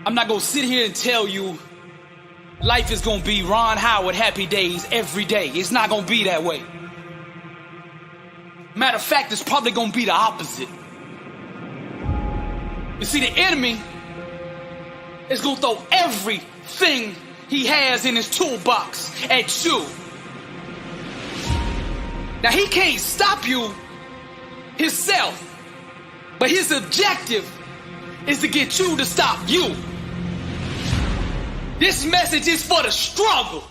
I'm not gonna sit here and tell you life is gonna be Ron Howard happy days every day. It's not gonna be that way. Matter of fact, it's probably gonna be the opposite. You see, the enemy is gonna throw everything he has in his toolbox at you. Now, he can't stop you himself, but his objective is to get you to stop you. This message is for the struggle,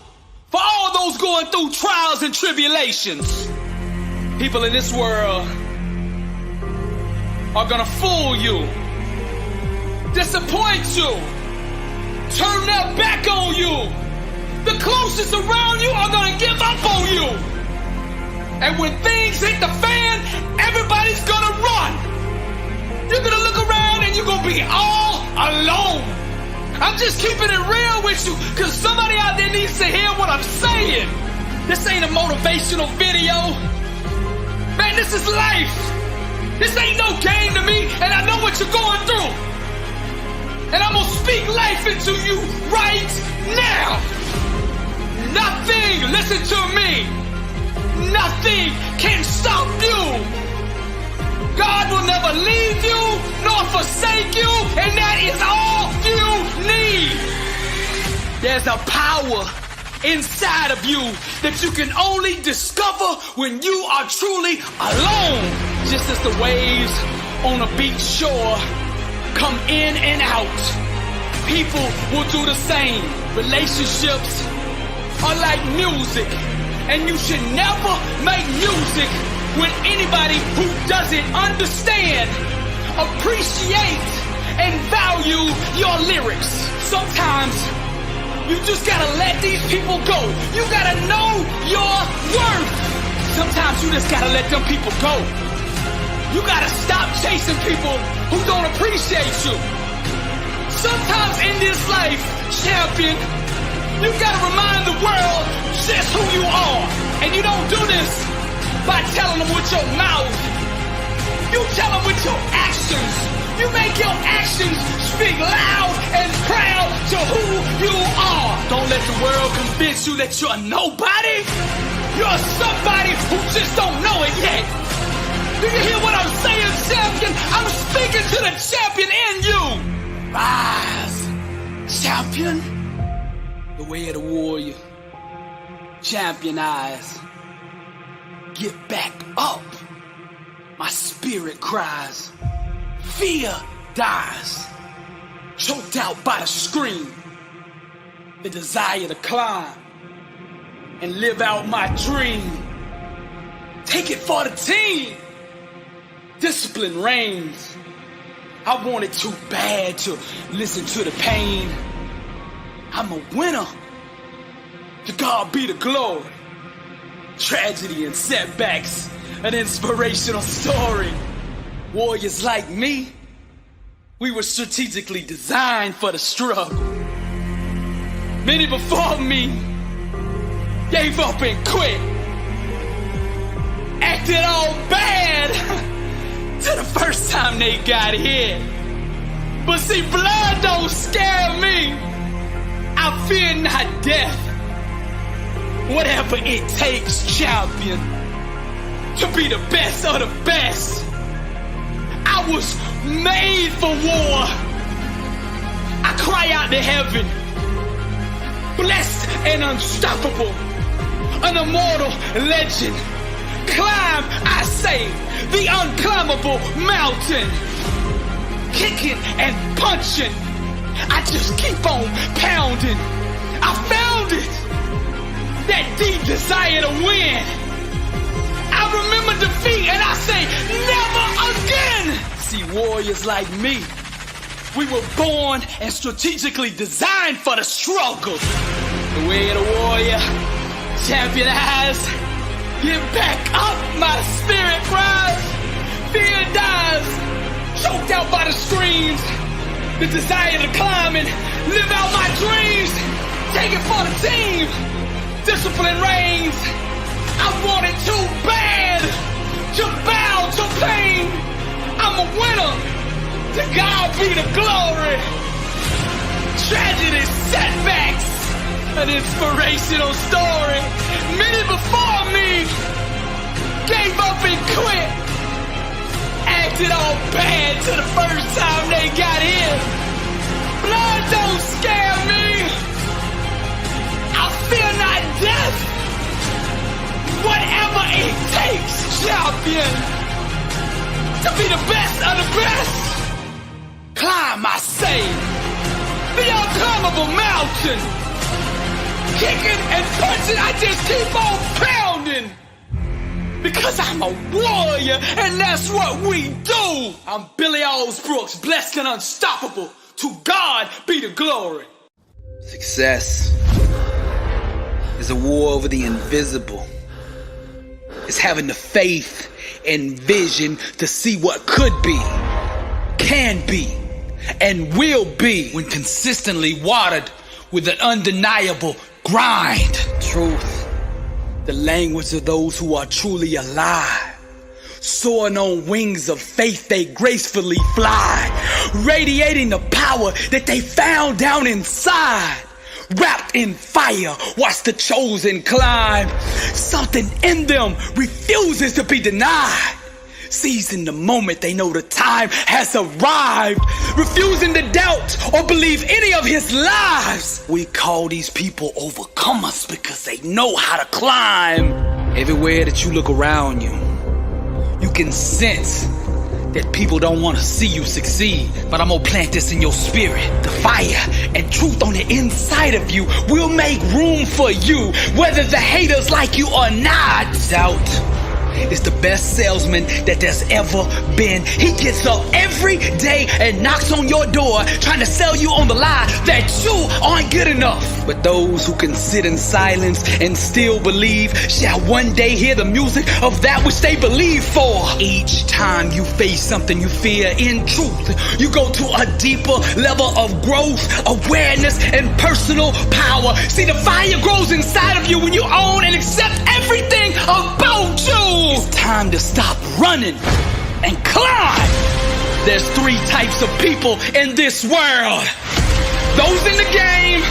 for all those going through trials and tribulations. People in this world are gonna fool you, disappoint you, turn their back on you. The closest around you are gonna give up on you. And when things hit the fan, everybody's gonna run. You're gonna look around and you're gonna be all alone. I'm just keeping it real with you, because somebody out there needs to hear what I'm saying. This ain't a motivational video. Man, this is life. This ain't no game to me, and I know what you're going through. And I'm gonna speak life into you right now. Nothing, listen to me, nothing can stop you. God will never leave you nor forsake you, and that is all you need. There's a power inside of you that you can only discover when you are truly alone. Just as the waves on a beach shore come in and out, people will do the same. Relationships are like music, and you should never make music with anybody who doesn't understand, appreciate, and value your lyrics. Sometimes you just gotta let these people go. You gotta know your worth. Sometimes you just gotta let them people go. You gotta stop chasing people who don't appreciate you. Sometimes in this life, champion, you gotta remind the world just who you are. And you don't do this by telling them with your mouth. You tell them with your actions. You make your actions speak loud and proud to who you are. Don't let the world convince you that you're a nobody. You're somebody who just don't know it yet. Do you hear what I'm saying, champion? I'm speaking to the champion in you. Rise, champion. The way of the warrior. Champion eyes. Get back up. My spirit cries. Fear dies. Choked out by the scream. The desire to climb and live out my dream. Take it for the team. Discipline reigns. I want it too bad to listen to the pain. I'm a winner. To God be the glory. Tragedy and setbacks, an inspirational story. Warriors like me, we were strategically designed for the struggle. Many before me gave up and quit, acted all bad till the first time they got hit. But see, blood don't scare me. I fear not death. Whatever it takes, champion, to be the best of the best. I was made for war. I cry out to heaven, blessed and unstoppable, an immortal legend. Climb, I say, the unclimbable mountain. Kicking and punching, I just keep on pounding. I found it. That deep desire to win. I remember defeat and I say, never again. See, warriors like me, we were born and strategically designed for the struggle. The way of the warrior, champion eyes. Get back up, my spirit cries. Fear dies, choked out by the screams. The desire to climb and live out my dreams. Take it for the team. Discipline reigns. I want it too bad to bow to pain. I'm a winner. To God be the glory. tragedy, setbacks, an inspirational story. Many before me gave up and quit, acted all bad till the first time they got in. Blood don't scare me. I fear not death. Whatever it takes, champion, to be the best of the best. Climb, I say, the unclimbable mountain. Kicking and punching, I just keep on pounding. Because I'm a warrior, and that's what we do. I'm Billy Alsbrooks, blessed and unstoppable. To God be the glory. Success is a war over the invisible. It's having the faith and vision to see what could be, can be, and will be when consistently watered with an undeniable grind. Truth, the language of those who are truly alive. Soaring on wings of faith, they gracefully fly, radiating the power that they found down inside. Wrapped in fire, watch the chosen climb. Something in them refuses to be denied. Seizing the moment they know the time has arrived, refusing to doubt or believe any of his lies. We call these people overcomers because they know how to climb. Everywhere that you look around you, you can sense that people don't want to see you succeed. But I'm gonna plant this in your spirit. The fire and truth on the inside of you will make room for you, whether the haters like you or not. Doubt is the best salesman that there's ever been. He gets up every day and knocks on your door trying to sell you on the lie that you aren't good enough. But those who can sit in silence and still believe shall one day hear the music of that which they believe for. Each time you face something you fear, in truth, you go to a deeper level of growth, awareness, and personal power. See, the fire grows inside of you when you own and accept everything about you. It's time to stop running and climb. There's three types of people in this world. Those in the game,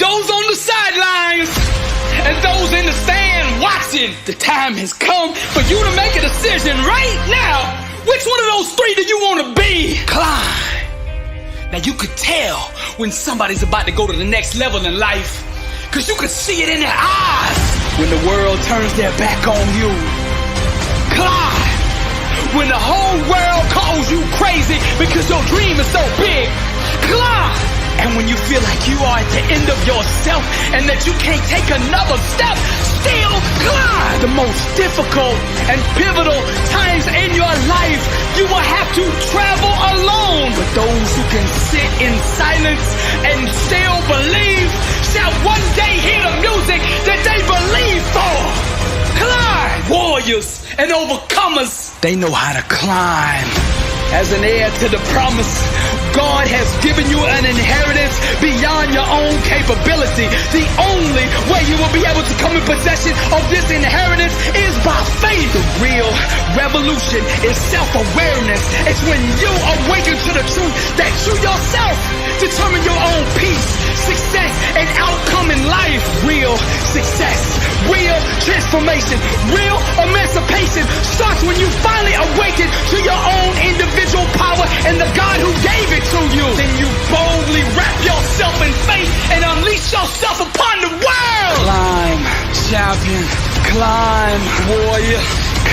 those on the sidelines, and those in the stand watching. The time has come for you to make a decision right now. Which one of those three do you want to be? Climb. Now you could tell when somebody's about to go to the next level in life, because you could see it in their eyes. When the world turns their back on you, climb. When the whole world calls you crazy because your dream is so big, climb. And when you feel like you are at the end of yourself and that you can't take another step, still climb. The most difficult and pivotal times in your life, you will have to travel alone. But those who can sit in silence and still believe shall one day hear the music that they believe for. Climb! Warriors and overcomers, they know how to climb. As an heir to the promise, God has given you an inheritance beyond your own capability. The only way you will be able to come in possession of this inheritance is by faith. The real revolution is self-awareness. It's when you awaken to the truth that you yourself determine your own peace, success, and outcome in life. Real success, real transformation, real emancipation starts when you finally awaken to your own individual power and the God who gave it to you. Then you boldly wrap yourself in faith and unleash yourself upon the world. Climb, champion. Climb, warrior.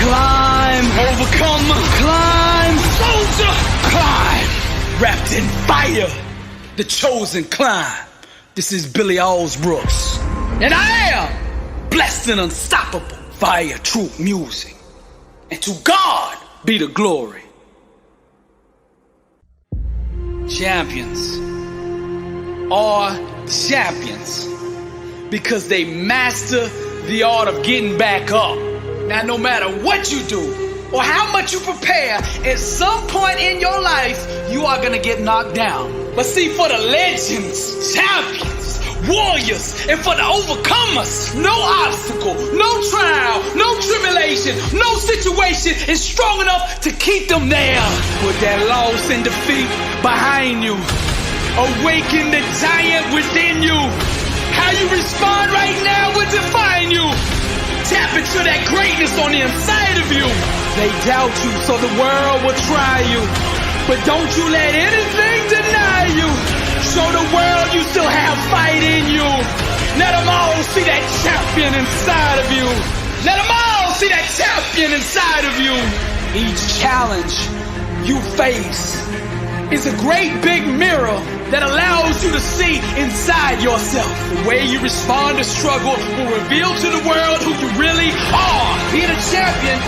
Climb, overcomer. Climb, soldier. Climb, wrapped in fire. The chosen climb. This is Billy Alsbrooks, and I am blessed and unstoppable. Fire, truth, music, and to God be the glory. Champions are champions because they master the art of getting back up. Now, no matter what you do or how much you prepare, at some point in your life, you are gonna get knocked down. But see, for the legends, champions, warriors, and for the overcomers, no obstacle, no trial, no tribulation, no situation is strong enough to keep them there. With that loss and defeat behind you, Awaken the giant within you. How you respond right now will define you. Tap into that greatness on the inside of you. They doubt you, so the world will try you. But don't you let anything deny you. Show the world you still have fight in you. Let them all see that champion inside of you. Let them all see that champion inside of you. Each challenge you face is a great big mirror that allows you to see inside yourself. The way you respond to struggle will reveal to the world who you really are. Being a champion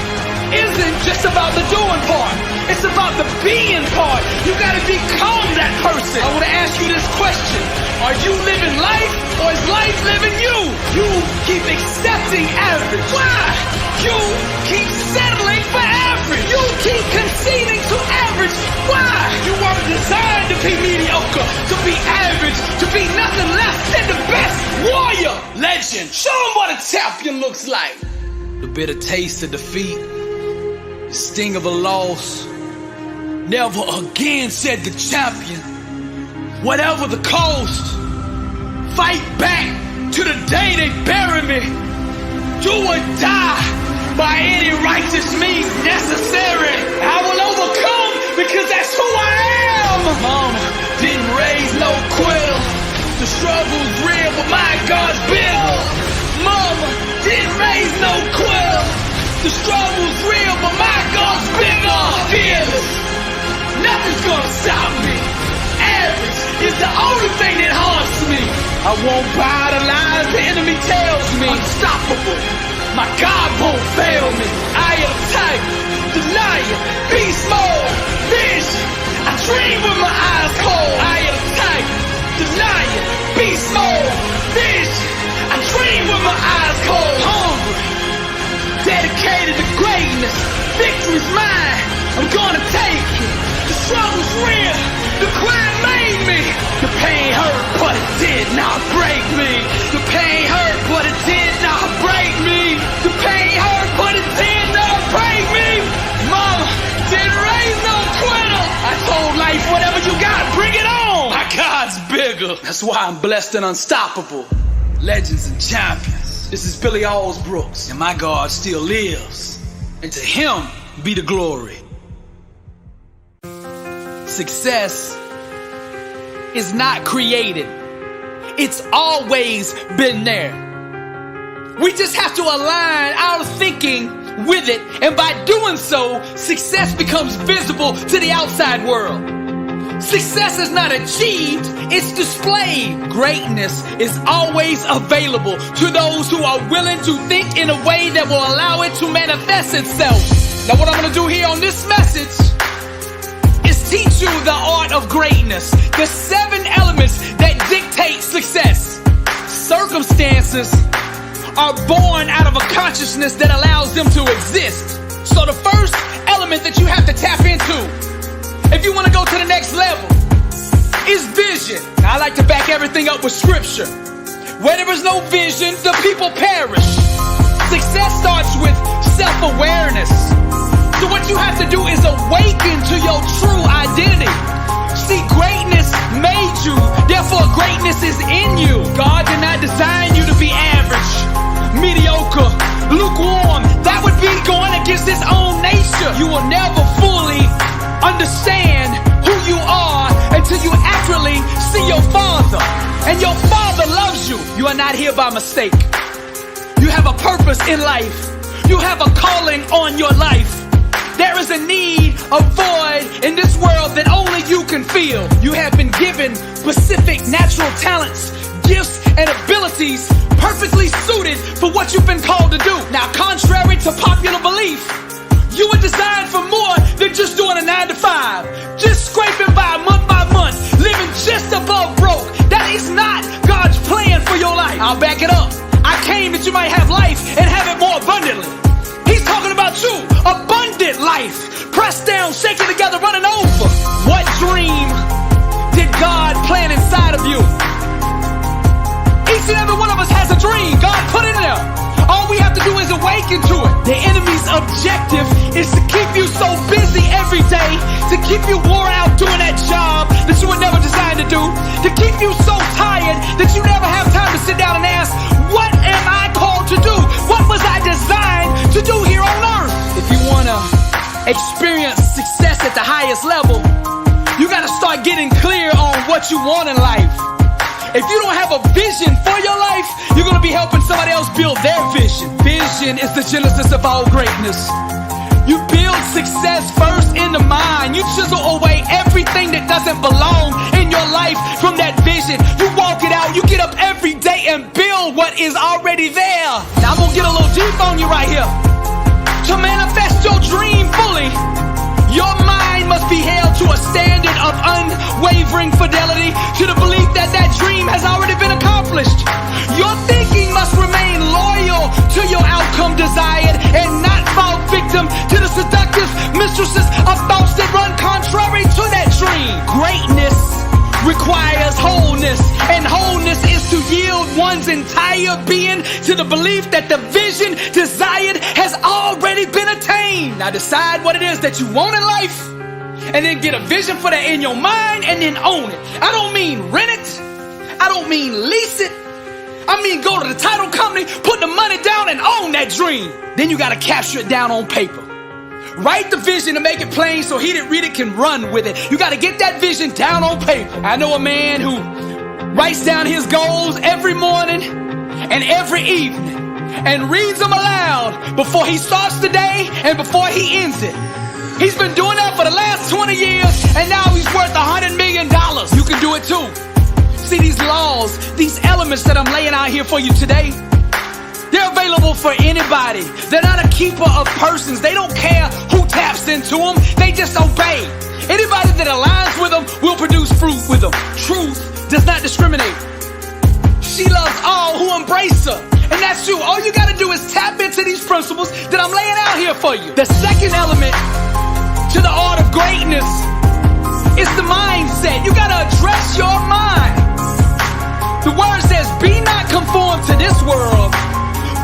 isn't just about the doing part. It's about the being part. You gotta become that person. I wanna ask you this question. Are you living life or is life living you? You keep accepting average. Why? You keep settling for average. You keep conceding to average. Why? You weren't designed to be mediocre, to be average, to be nothing less than the best warrior. Legend. Show them what a champion looks like. The bitter taste of defeat, the sting of a loss. Never again, said the champion. Whatever the cost, fight back to the day they bury me. Do or die by any righteous means necessary. I will overcome because that's who I am. Mama didn't raise no quitter. The struggle's real, but my God's bigger. Mama didn't raise no quitter. The struggle's real, but my God's bigger. Fearless. Nothing's gonna stop me. Average is the only thing that haunts me. I won't buy the lies the enemy tells me. Unstoppable. My God won't fail me. I am tight, denier, beast mode, vision. I dream with my eyes cold. I am tight, denier, beast mode, vision. I dream with my eyes cold. Hungry, dedicated to greatness. Victory's mine. I'm gonna take it. The struggle's real. The climb made me. The pain hurt, but it did not break me. The pain hurt, but it did not break me. The pain hurt, but it did not break me. Mama didn't raise no quitter. I told life, whatever you got, bring it on. My God's bigger. That's why I'm blessed and unstoppable. Legends and champions. This is Billy Alsbrooks, and my God still lives. And to him be the glory. Success is not created. It's always been there. We just have to align our thinking with it, and by doing so, success becomes visible to the outside world. Success is not achieved, it's displayed. Greatness is always available to those who are willing to think in a way that will allow it to manifest itself. Now, what I'm gonna do here on this message is teach you the art of greatness, the 7 elements that dictate success. Circumstances are born out of a consciousness that allows them to exist. So the first element that you have to tap into, if you want to go to the next level, is vision. Now, I like to back everything up with scripture. Where there is no vision, the people perish. Success starts with self-awareness. So what you have to do is awaken to your true identity. See, greatness made you, therefore greatness is in you. God did not design you to be average, mediocre, lukewarm. That would be going against his own nature. You will never fully understand who you are until you accurately see your Father. And your Father loves you. You are not here by mistake. You have a purpose in life. You have a calling on your life. There is a need, a void in this world that only you can feel. You have been given specific natural talents, gifts, and abilities perfectly suited for what you've been called to do. Now, contrary to popular belief, you were designed for more than just doing a 9-to-5, just scraping by month, living just above broke. That is not God's plan for your life. I'll back it up. I came that you might have life and have it more abundantly. He's talking about you, abundant life, pressed down, shaken together, running over. What dream did God plant inside of you? Each and every one of us has a dream God put in there. All we have to do is awakened to it. The enemy's objective is to keep you so busy every day, to keep you wore out doing that job that you were never designed to do, to keep you so tired that you never have time to sit down and ask, what am I called to do? What was I designed to do here on earth? If you want to experience success at the highest level, you got to start getting clear on what you want in life. If you don't have a vision for your life, you're going to be helping somebody else build their vision. Vision is the genesis of all greatness. You build success first in the mind. You chisel away everything that doesn't belong in your life from that vision. You walk it out. You get up every day and build what is already there. Now I'm going to get a little deep on you right here. To manifest your dream fully, your mind must be held to a standard of unwavering fidelity to the belief that that dream has already been accomplished. Your thinking must remain loyal to your outcome desired and not fall victim to the seductive mistresses of thoughts that run contrary to that dream. Greatness requires wholeness, and wholeness is to yield one's entire being to the belief that the vision desired has already been attained. Now decide what it is that you want in life, and then get a vision for that in your mind, and then own it. I don't mean rent it. I don't mean lease it. I mean go to the title company, put the money down, and own that dream. Then you gotta capture it down on paper. Write the vision to make it plain so he that read it can run with it. You got to get that vision down on paper. I know a man who writes down his goals every morning and every evening and reads them aloud before he starts the day and before he ends it. He's been doing that for the last 20 years, and now he's worth $100 million. You can do it too. See, these laws, these elements that I'm laying out here for you today, they're available for anybody. They're not a keeper of persons. They don't care who taps into them. They just obey. Anybody that aligns with them will produce fruit with them. Truth does not discriminate. She loves all who embrace her. And that's you. All you got to do is tap into these principles that I'm laying out here for you. The second element to the art of greatness is the mindset. You got to address your mind. The word says, be not conformed to this world,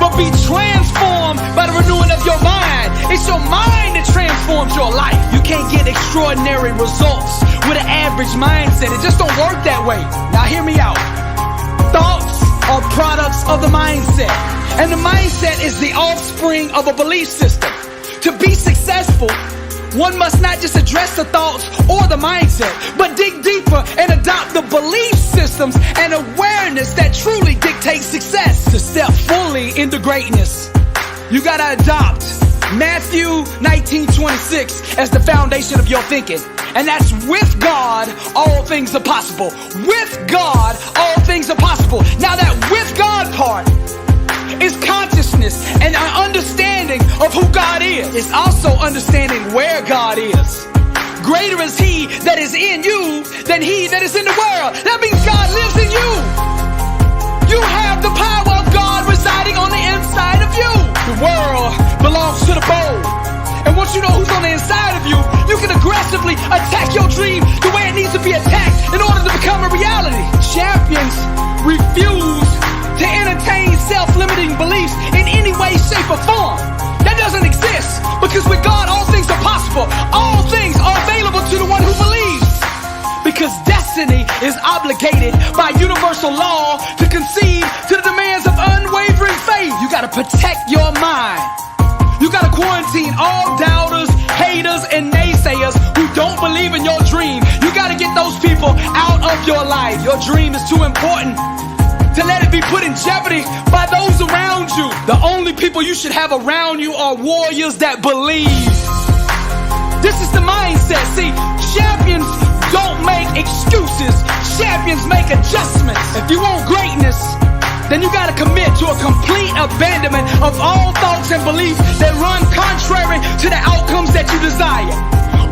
but be transformed by the renewing of your mind. It's your mind that transforms your life. You can't get extraordinary results with an average mindset. It just don't work that way. Now hear me out. Thoughts are products of the mindset, and the mindset is the offspring of a belief system. To be successful, one must not just address the thoughts or the mindset, but dig deeper and adopt the belief systems and awareness that truly dictate success. To step fully into greatness, you gotta adopt Matthew 19:26 as the foundation of your thinking. And that's with God, all things are possible. With God, all things are possible. Now that with God part is consciousness and an understanding of who God is. It's also understanding where God is. Greater is he that is in you than he that is in the world. That means God lives in you. You have the power of God residing on the inside of you. The world belongs to the bold. And once you know who's on the inside of you, you can aggressively attack your dream the way it needs to be attacked in order to become a reality. Champions refuse to entertain self-limiting beliefs in any way, shape, or form. That doesn't exist, because with God, all things are possible. All things are available to the one who believes. Because destiny is obligated by universal law to concede to the demands of unwavering faith. You gotta protect your mind. You gotta quarantine all doubters, haters, and naysayers who don't believe in your dream. You gotta get those people out of your life. Your dream is too important to let it be put in jeopardy by those around you. The only people you should have around you are warriors that believe. This is the mindset. See, champions don't make excuses. Champions make adjustments. If you want greatness, then you gotta commit to a complete abandonment of all thoughts and beliefs that run contrary to the outcomes that you desire.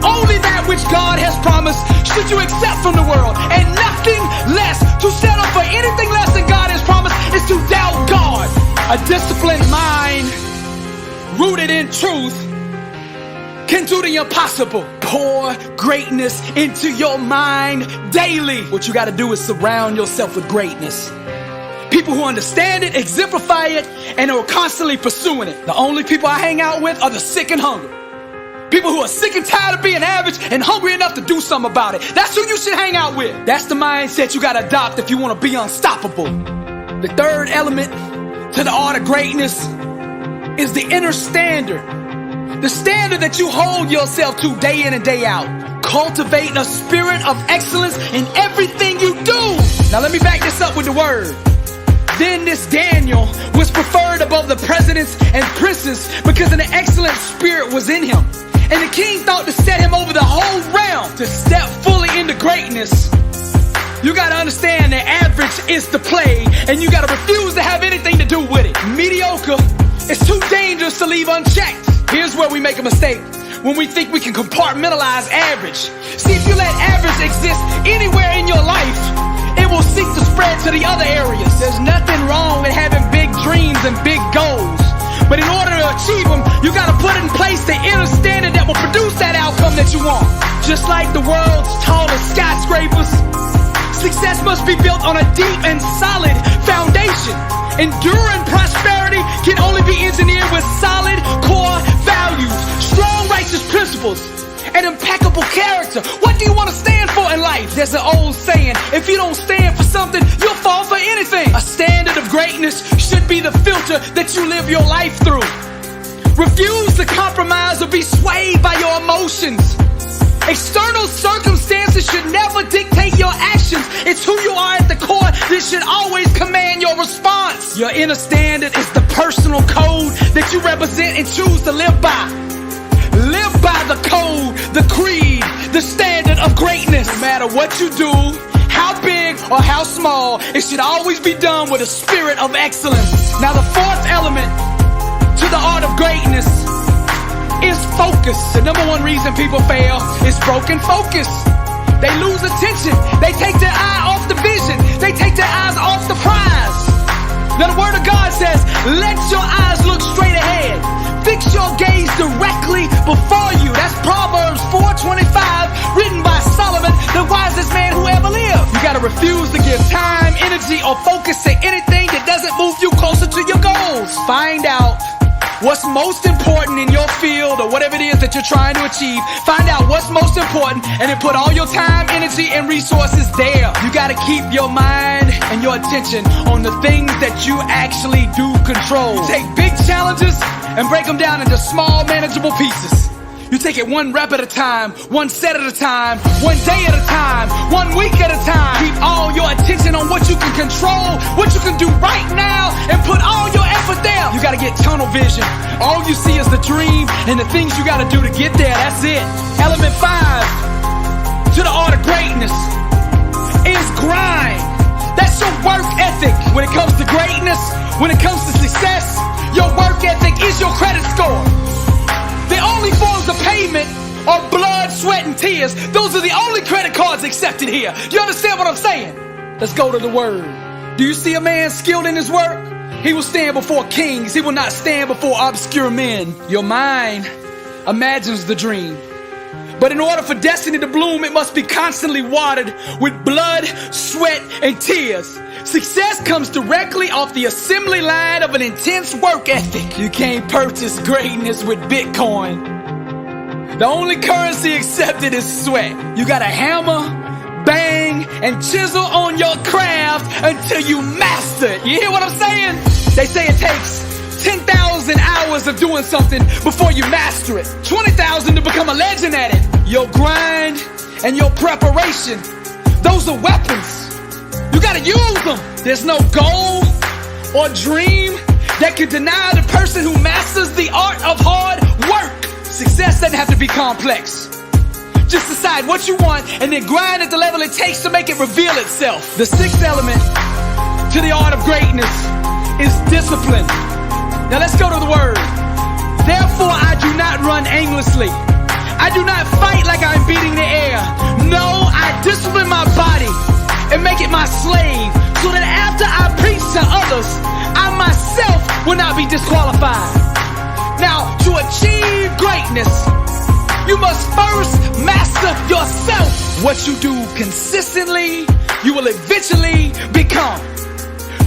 Only that which God has promised should you accept from the world, and nothing less. To settle for anything less than God has promised is to doubt God. A disciplined mind rooted in truth can do the impossible. Pour greatness into your mind daily. What you gotta do is surround yourself with greatness. People who understand it, exemplify it, and are constantly pursuing it. The only people I hang out with are the sick and hungry. People who are sick and tired of being average and hungry enough to do something about it. That's who you should hang out with. That's the mindset you gotta adopt if you wanna be unstoppable. The third element to the art of greatness is the inner standard. The standard that you hold yourself to day in and day out. Cultivate a spirit of excellence in everything you do. Now let me back this up with the word. Then this Daniel was preferred above the presidents and princes because an excellent spirit was in him. And the king thought to set him over the whole realm. To step fully into greatness, you gotta understand that average is the play, and you gotta refuse to have anything to do with it. Mediocre is too dangerous to leave unchecked. Here's where we make a mistake. When we think we can compartmentalize average. See, if you let average exist anywhere in your life, it will seek to spread to the other areas. There's nothing wrong with having big dreams and big goals. But in order to achieve them, you gotta put in place the inner standard that will produce that outcome that you want. Just like the world's tallest skyscrapers, success must be built on a deep and solid foundation. Enduring prosperity can only be engineered with solid core values, strong righteous principles, and impeccable character. What do you want to stand for in life? There's an old saying, if you don't stand for something, you'll fall for anything. A standard of greatness should be the filter that you live your life through. Refuse to compromise or be swayed by your emotions. External circumstances should never dictate your actions. It's who you are at the core that should always command your response. Your inner standard is the personal code that you represent and choose to live by. Live by the code, the creed, the standard of greatness. No matter what you do, how big or how small, it should always be done with a spirit of excellence. Now the fourth element to the art of greatness is focus. The number one reason people fail is broken focus. They lose attention. They take their eye off the vision. They take their eyes off the prize. Now the word of God says, let your eyes look straight ahead. Fix your gaze directly before you. That's Proverbs 4:25, written by Solomon, the wisest man who ever lived. You gotta refuse to give time, energy, or focus to anything that doesn't move you closer to your goals. Find out what's most important in your field or whatever it is that you're trying to achieve. Find out what's most important and then put all your time, energy, and resources there. You gotta keep your mind and your attention on the things that you actually do control. You take big challenges and break them down into small, manageable pieces. You take it one rep at a time, one set at a time, one day at a time, 1 week at a time. Keep all your attention on what you can control, what you can do right now, and put all your effort there. You gotta get tunnel vision. All you see is the dream and the things you gotta do to get there. That's it. Element 5 to the art of greatness is grind. That's your work ethic. When it comes to greatness, when it comes to success, your work ethic is your credit score. The only forms of payment are blood, sweat, and tears. Those are the only credit cards accepted here. You understand what I'm saying? Let's go to the word. Do you see a man skilled in his work? He will stand before kings. He will not stand before obscure men. Your mind imagines the dream. But in order for destiny to bloom, it must be constantly watered with blood, sweat, and tears. Success comes directly off the assembly line of an intense work ethic. You can't purchase greatness with Bitcoin. The only currency accepted is sweat. You gotta hammer, bang, and chisel on your craft until you master it. You hear what I'm saying? They say it takes 10,000 hours of doing something before you master it. 20,000 to become a legend at it. Your grind and your preparation, those are weapons. You gotta use them. There's no goal or dream that can deny the person who masters the art of hard work. Success doesn't have to be complex. Just decide what you want and then grind at the level it takes to make it reveal itself. The sixth element to the art of greatness is discipline. Now let's go to the word. Therefore I do not run aimlessly. I do not fight like I'm beating the air. No, I discipline my body and make it my slave, so that after I preach to others, I myself will not be disqualified. Now, to achieve greatness, you must first master yourself. What you do consistently, you will eventually become.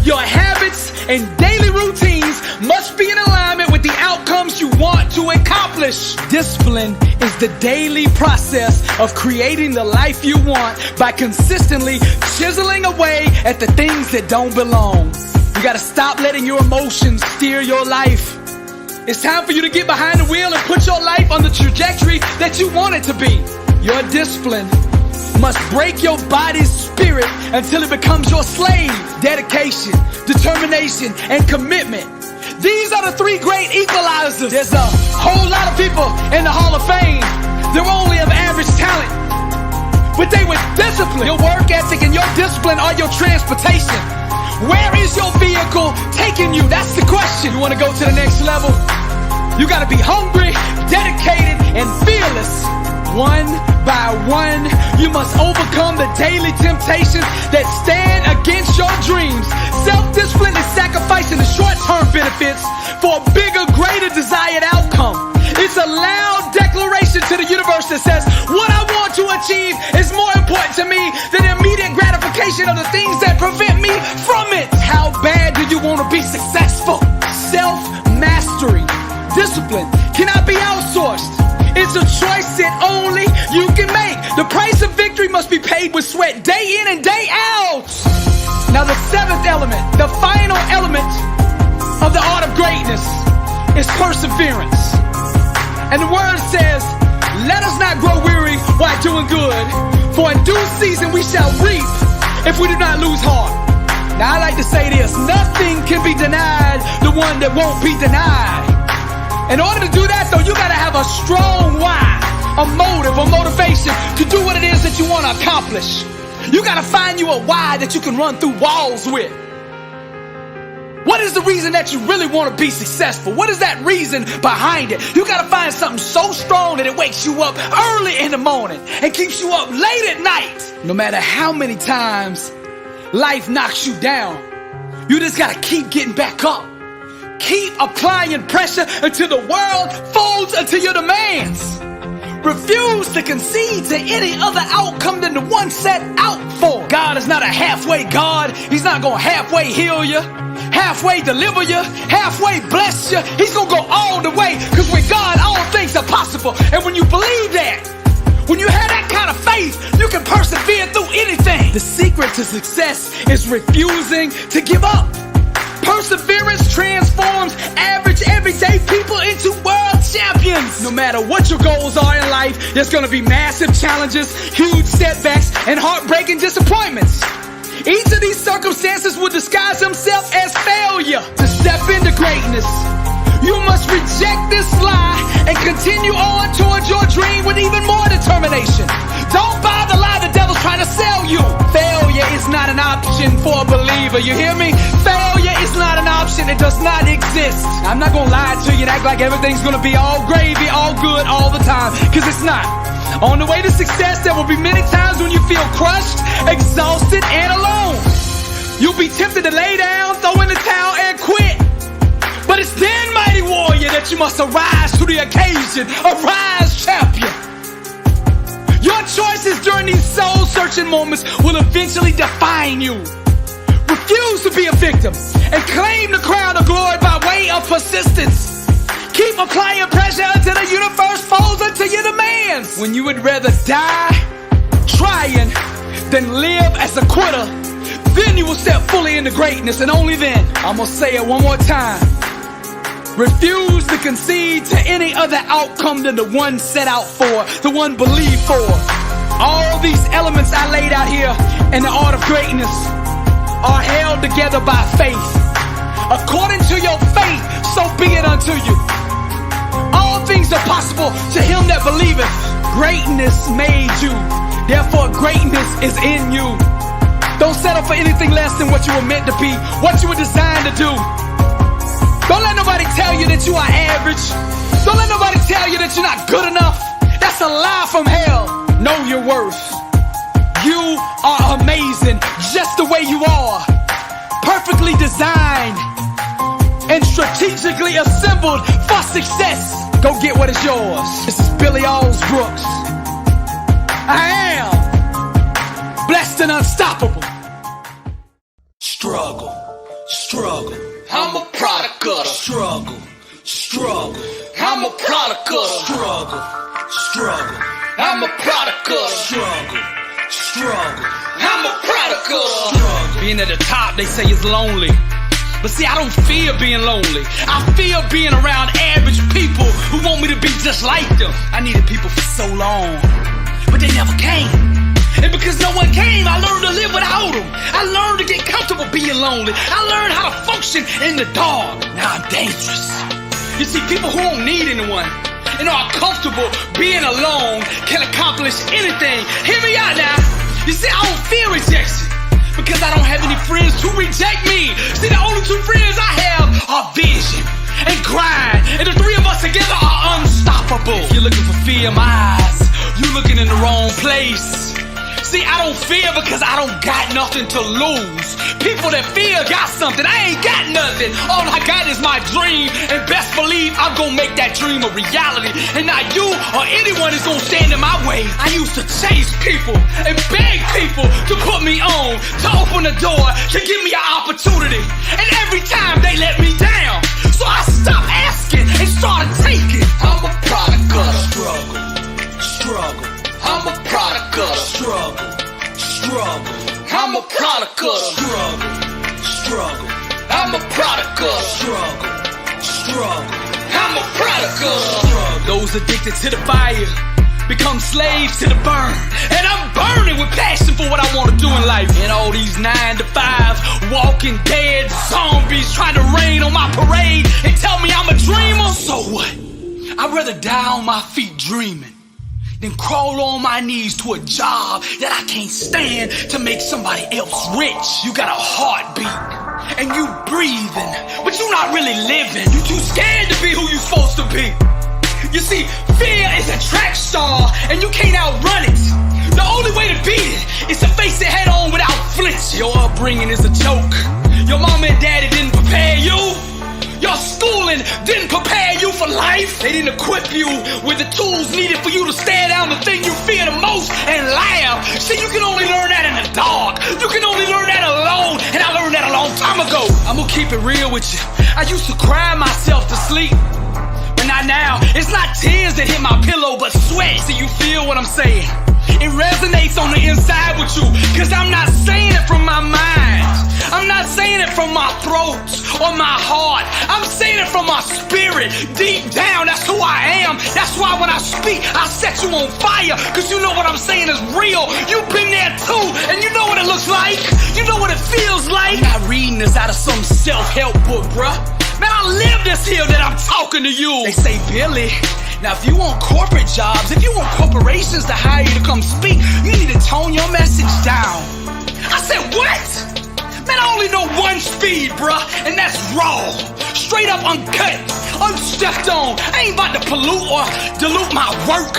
Your habits and daily routines must be in alignment with the outcomes you want to accomplish. Discipline is the daily process of creating the life you want by consistently chiseling away at the things that don't belong. You gotta stop letting your emotions steer your life. It's time for you to get behind the wheel and put your life on the trajectory that you want it to be. Your discipline must break your body's spirit until it becomes your slave. Dedication, determination, and commitment. These are the three great equalizers. There's a whole lot of people in the Hall of Fame. They're only of average talent, but they were disciplined. Your work ethic and your discipline are your transportation. Where is your vehicle taking you? That's the question. You want to go to the next level? You got to be hungry, dedicated, and fearless. One by one, you must overcome the daily temptations that stand against your dreams. Self-discipline is sacrificing the short-term benefits for a bigger, greater desired outcome. It's a loud declaration to the universe that says, what I want to achieve is more important to me than the immediate gratification of the things that prevent me from it. How bad do you want to be successful? Self-mastery, discipline cannot be outsourced. It's a choice that only you can make. The price of victory must be paid with sweat day in and day out. Now the seventh element, the final element of the art of greatness is perseverance. And the word says, let us not grow weary while doing good, for in due season we shall reap if we do not lose heart. Now I like to say this, nothing can be denied the one that won't be denied. In order to do that, though, you gotta have a strong why, a motive, a motivation to do what it is that you want to accomplish. You gotta find you a why that you can run through walls with. What is the reason that you really want to be successful? What is that reason behind it? You gotta find something so strong that it wakes you up early in the morning and keeps you up late at night. No matter how many times life knocks you down, you just gotta keep getting back up. Keep applying pressure until the world folds unto your demands. Refuse to concede to any other outcome than the one set out for. God is not a halfway God. He's not gonna halfway heal you, halfway deliver you, halfway bless you. He's gonna go all the way, because with God, all things are possible. And when you believe that, when you have that kind of faith, you can persevere through anything. The secret to success is refusing to give up. Perseverance transforms average, everyday people into world champions. No matter what your goals are in life, there's gonna be massive challenges, huge setbacks, and heartbreaking disappointments. Each of these circumstances will disguise themselves as failure. To step into greatness, you must reject this lie and continue on towards your dream with even more determination. Don't buy the lie the devil's trying to sell you. Failure is not an option for a believer, you hear me? Failure is not an option, it does not exist. I'm not gonna lie to you and act like everything's gonna be all gravy, all good, all the time, because it's not. On the way to success, there will be many times when you feel crushed, exhausted, and alone. You'll be tempted to lay down, throw in the towel, and quit. But it's then, mighty warrior, that you must arise to the occasion. Arise, champion. Your choices during these soul-searching moments will eventually define you. Refuse to be a victim and claim the crown of glory by way of persistence. Keep applying pressure until the universe folds into your demands. When you would rather die trying than live as a quitter, then you will step fully into greatness, and only then. I'm gonna say it one more time. Refuse to concede to any other outcome than the one set out for, the one believed for. All these elements I laid out here in the art of greatness are held together by faith. According to your faith, so be it unto you. All things are possible to him that believeth. Greatness made you, therefore greatness is in you. Don't settle for anything less than what you were meant to be, what you were designed to do. Don't let nobody tell you that you are average. Don't let nobody tell you that you're not good enough. That's a lie from hell. Know your worth. You are amazing just the way you are. Perfectly designed and strategically assembled for success. Go get what is yours. This is Billy Alsbrooks. I am blessed and unstoppable. Struggle, struggle, struggle. I'm a product of struggle, struggle. I'm a product of struggle, struggle. I'm a product of struggle. Being at the top, they say is lonely. But see, I don't fear being lonely. I fear being around average people who want me to be just like them. I needed people for so long, but they never came. And because no one came, I learned to live without them. I learned to get comfortable being lonely. I learned how to function in the dark. Now I'm dangerous. You see, people who don't need anyone and are comfortable being alone can accomplish anything. Hear me out now. You see, I don't fear rejection because I don't have any friends to reject me. See, the only two friends I have are vision and grind. And the three of us together are unstoppable. If you're looking for fear in my eyes, you're looking in the wrong place. See, I don't fear because I don't got nothing to lose. People that fear got something. I ain't got nothing. All I got is my dream. And best believe I'm gonna make that dream a reality. And not you or anyone is gonna stand in my way. I used to chase people and beg people to put me on, to open the door, to give me an opportunity. And every time they let me down. So I stopped asking and started taking. I'm a product of struggle, struggle. I'm a product of struggle, struggle. I'm a product of struggle, struggle. I'm a product of struggle, struggle. I'm a product of struggle. Those addicted to the fire become slaves to the burn. And I'm burning with passion for what I want to do in life. And all these 9 to 5 walking dead zombies trying to rain on my parade and tell me I'm a dreamer. So what? I'd rather die on my feet dreaming then crawl on my knees to a job that I can't stand to make somebody else rich. You got a heartbeat and you breathing, but you're not really living. You too scared to be who you supposed to be. You see, fear is a track star and you can't outrun it. The only way to beat it is to face it head on without flinch. Your upbringing is a joke. Your mom and daddy didn't prepare you. Your schooling didn't prepare you for life. They didn't equip you with the tools needed for you to stare down the thing you fear the most and laugh. See, you can only learn that in the dark. You can only learn that alone. And I learned that a long time ago. I'm gonna keep it real with you. I used to cry myself to sleep, but not now. It's not tears that hit my pillow, but sweat. See, you feel what I'm saying? It resonates on the inside with you, cause I'm not saying it from my mind. I'm not saying it from my throat or my heart. I'm saying it from my spirit. Deep down, that's who I am. That's why when I speak, I set you on fire, cause you know what I'm saying is real. You've been there too, and you know what it looks like. You know what it feels like. I'm not reading this out of some self-help book, bruh. Man, I live this here that I'm talking to you. They say, Billy, now if you want corporate jobs, if you want corporations to hire you to come speak, you need to tone your message down. I said, what? Man, I only know one speed, bruh, and that's raw. Straight up uncut, unstepped on. I ain't about to pollute or dilute my work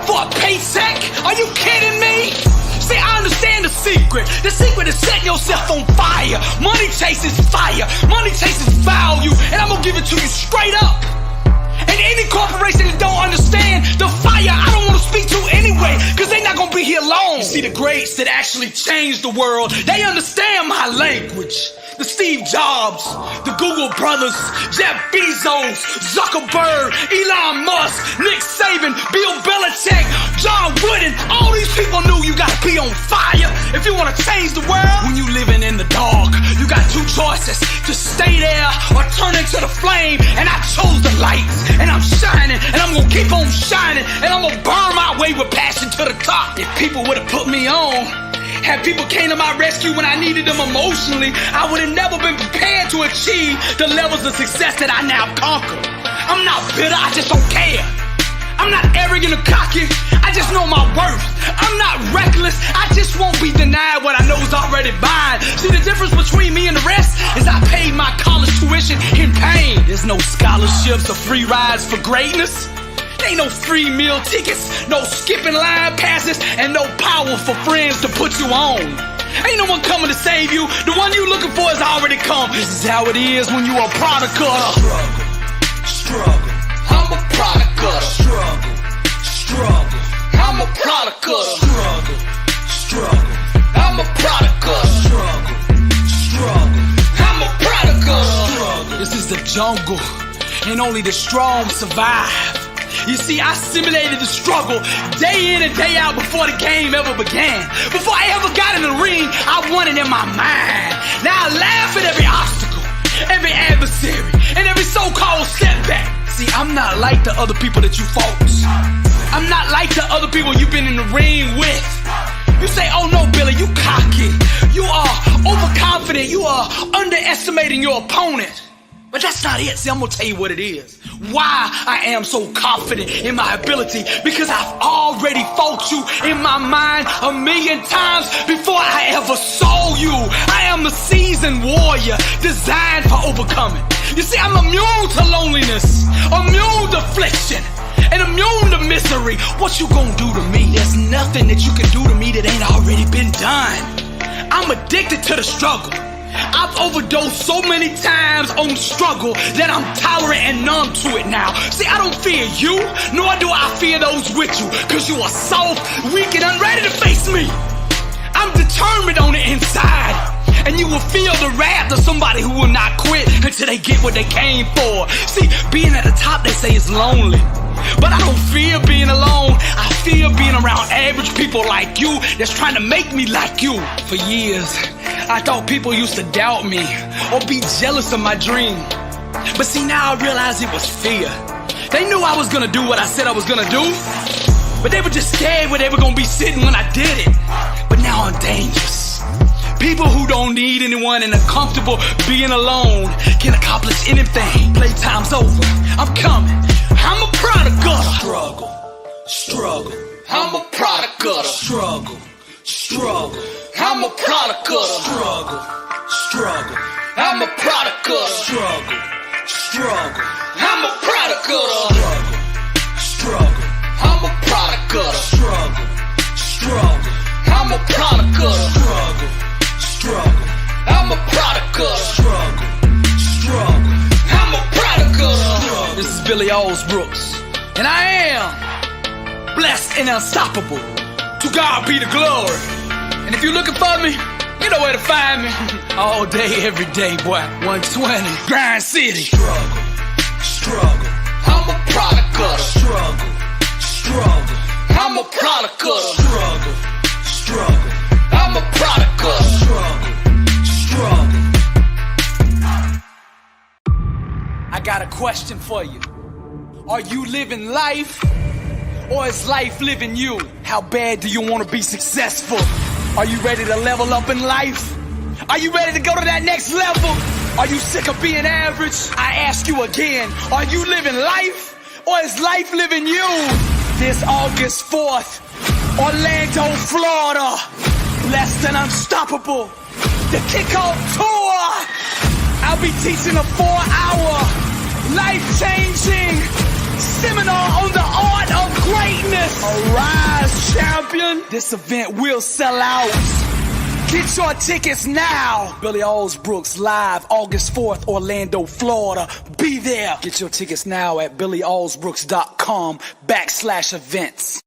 for a paycheck. Are you kidding me? See, I understand the secret. The secret is setting yourself on fire. Money chases fire. Money chases value. And I'm gonna give it to you straight up. And any corporation that don't understand the fire, I don't want to speak to anyway, because they're not going to be here long. You see, the greats that actually changed the world, they understand my language. The Steve Jobs, the Google brothers, Jeff Bezos, Zuckerberg, Elon Musk, Nick Saban, Bill Belichick, John Wooden. All these people knew you gotta be on fire if you wanna change the world. When you living in the dark, you got two choices: to stay there or turn into the flame. And I chose the light, and I'm shining, and I'm gonna keep on shining, and I'm gonna burn my way with passion to the top. If people would've put me on, had people came to my rescue when I needed them emotionally, I would have never been prepared to achieve the levels of success that I now conquer. I'm not bitter, I just don't care. I'm not arrogant or cocky, I just know my worth. I'm not reckless, I just won't be denied what I know is already mine. See, the difference between me and the rest is I paid my college tuition in pain. There's no scholarships or free rides for greatness. Ain't no free meal tickets, no skipping line passes, and no power for friends to put you on. Ain't no one coming to save you. The one you looking for has already come. This is how it is when you a product of struggle, struggle. I'm a product of struggle, struggle. I'm a product of struggle, struggle. I'm a product of struggle, struggle. I'm a product of struggle. This is the jungle, and only the strong survive. You see, I simulated the struggle day in and day out before the game ever began. Before I ever got in the ring, I won it in my mind. Now I laugh at every obstacle, every adversary, and every so-called setback. See, I'm not like the other people that you fought. I'm not like the other people you've been in the ring with. You say, oh no, Billy, you cocky. You are overconfident. You are underestimating your opponent. But that's not it. See, I'm gonna tell you what it is. Why I am so confident in my ability. Because I've already fought you in my mind 1,000,000 times before I ever saw you. I am a seasoned warrior designed for overcoming. You see, I'm immune to loneliness, immune to affliction, and immune to misery. What you gonna do to me? There's nothing that you can do to me that ain't already been done. I'm addicted to the struggle. I've overdosed so many times on struggle that I'm tolerant and numb to it now. See, I don't fear you, nor do I fear those with you, cause you are soft, weak, and unready to face me. I'm determined on the inside, and you will feel the wrath of somebody who will not quit until they get what they came for. See, being at the top, they say, is lonely. But I don't fear being alone. I fear being around average people like you that's trying to make me like you. For years, I thought people used to doubt me or be jealous of my dream. But see, now I realize it was fear. They knew I was gonna do what I said I was gonna do, but they were just scared where they were gonna be sitting when I did it. But now I'm dangerous. People who don't need anyone and are comfortable being alone can accomplish anything. Playtime's over. I'm coming. I'm a product of the struggle, struggle. I'm a product of the struggle, struggle. I'm a product of the struggle, struggle. I'm a product of the struggle, struggle. I'm a product of the struggle, struggle. I'm a product of the struggle, struggle. I'm a product of the struggle, struggle. I'm a product of the struggle, struggle. I'm a product of the struggle. This is Billy Alsbrooks, and I am blessed and unstoppable. To God be the glory. And if you're looking for me, you know where to find me. All day, every day, boy. 120, Grind City. Struggle, struggle. I'm a product of the struggle, struggle. I'm a product of the struggle, struggle. I'm a product of the struggle, struggle. I got a question for you. Are you living life, or is life living you? How bad do you want to be successful? Are you ready to level up in life? Are you ready to go to that next level? Are you sick of being average? I ask you again, are you living life, or is life living you? This August 4th, Orlando, Florida, blessed and unstoppable, the kickoff tour. I'll be teaching a 4-hour life-changing seminar on the art of greatness. Arise, champion. This event will sell out. Get your tickets now. Billy Alsbrooks live August 4th, Orlando, Florida. Be there. Get your tickets now at billyalsbrooks.com/events.